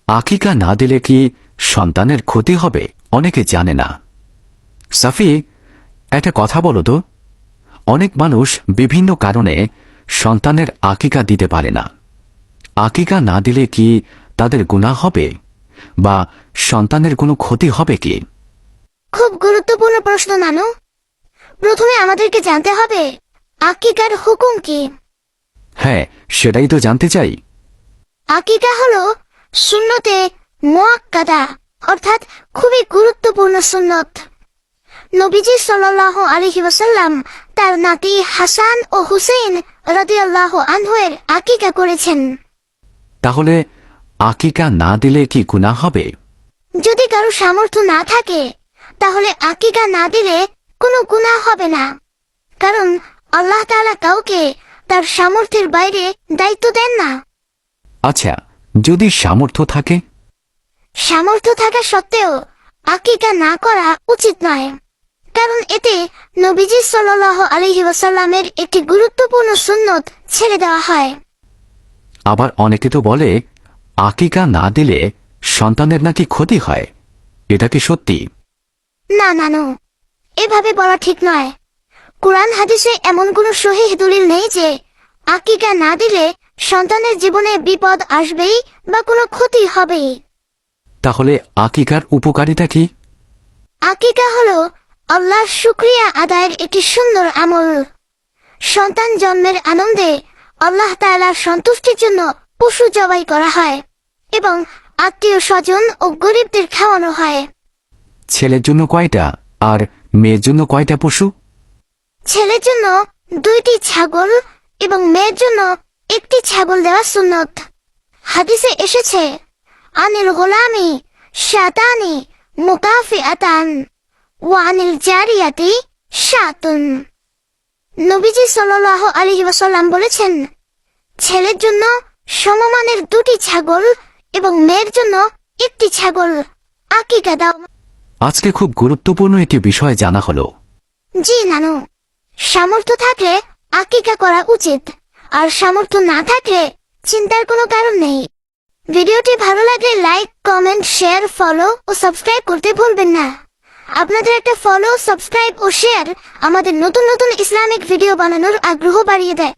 আকিকা না দিলে কি সন্তানের ক্ষতি হবে অনেকে জানে না। সাফি, একটা কথা বলো তো, অনেক মানুষ বিভিন্ন কারণে সন্তানের আকিকা দিতে পারে না। আকিকা না দিলে কি তাদের গুনাহ হবে বা সন্তানের কোনো ক্ষতি হবে কি? খুব গুরুত্বপূর্ণ প্রশ্ন নানু। প্রথমে আমাদেরকে জানতে হবে আকিকার হুকুম কি। হ্যাঁ, সেটাই তো জানতে চাই। আকিকা হলো সুন্নতে মুআক্কাদা, অর্থাৎ খুবই গুরুত্বপূর্ণ সুন্নত। নবীজি সাল্লাল্লাহু আলাইহি ওয়াসাল্লাম তার নাতি হাসান ও হুসেইন রাদিয়াল্লাহু আনহুয়ের আকিকা করেছেন। তাহলে আকিকা না দিলে কি গুনাহ হবে? যদি কারো সামর্থ্য না থাকে তাহলে আকিকা না দিলে কোনো গুনাহ হবে না, কারণ আল্লাহ তাআলা কাউকে তার সামর্থ্যের বাইরে দায়িত্ব দেন না। আচ্ছা, যদি সামর্থ্য থাকে? সামর্থ্য থাকা সত্ত্বেও আকিকা না করা উচিত নয়, কারণ এতে নবীজি সাল্লাল্লাহু আলাইহি ওয়াসাল্লামের একটি গুরুত্বপূর্ণ সুন্নত ছেড়ে দেওয়া হয়। আবার অনেকে তো বলে আকিকা না দিলে সন্তানের নাকি ক্ষতি হয়। এটা কি সত্যি? না নানু, এভাবে বলা ঠিক নয়। কুরআন হাদিসে এমন কোনো সহিহ দলিল নেই যে আকিকা না দিলে সন্তানের জীবনে বিপদ আসবেই বা কোনো ক্ষতি হবেই। তাহলে আকিকার উপকারিতা কি? আকিকা হলো আল্লাহর শুকরিয়া আদায়ের একটি সুন্দর আমল। সন্তান জন্মের আনন্দে আল্লাহ তাআলার সন্তুষ্টির জন্য পশু জবাই করা হয় এবং আত্মীয় স্বজন ও গরিবদের খাওয়ানো হয়। ছেলের জন্য কয়টা আর মেয়ের জন্য কয়টা পশু? ছেলের জন্য 2টি ছাগল এবং মেয়ের জন্য 1টি ছাগল দেওয়া সুন্নত। হাদিসে এসেছে, আনিল গোলামি শাতানি মুকাফিআতান ওয়া আনিল জারিয়াতি শাতুন। নবীজি সাল্লাল্লাহু আলাইহি ওয়াসাল্লাম বলেছেন, ছেলের জন্য সমমানের 2টি ছাগল এবং মেয়ের জন্য 1টি ছাগল আকিকা দাও। আজকে খুব গুরুত্বপূর্ণ একটি বিষয় জানা হলো। জি নানু, সামর্থ্য থাকলে আকিকা করা উচিত, আর সামর্থ্য না থাকলে চিন্তার কোনো কারণ নেই। ভিডিওটি ভালো লাগলে লাইক, কমেন্ট, শেয়ার, ফলো ও সাবস্ক্রাইব করতে ভুলবেন না। আপনাদের একটা ফলো, সাবস্ক্রাইব ও শেয়ার আমাদের নতুন নতুন ইসলামিক ভিডিও বানানোর আগ্রহ বাড়িয়ে দেয়।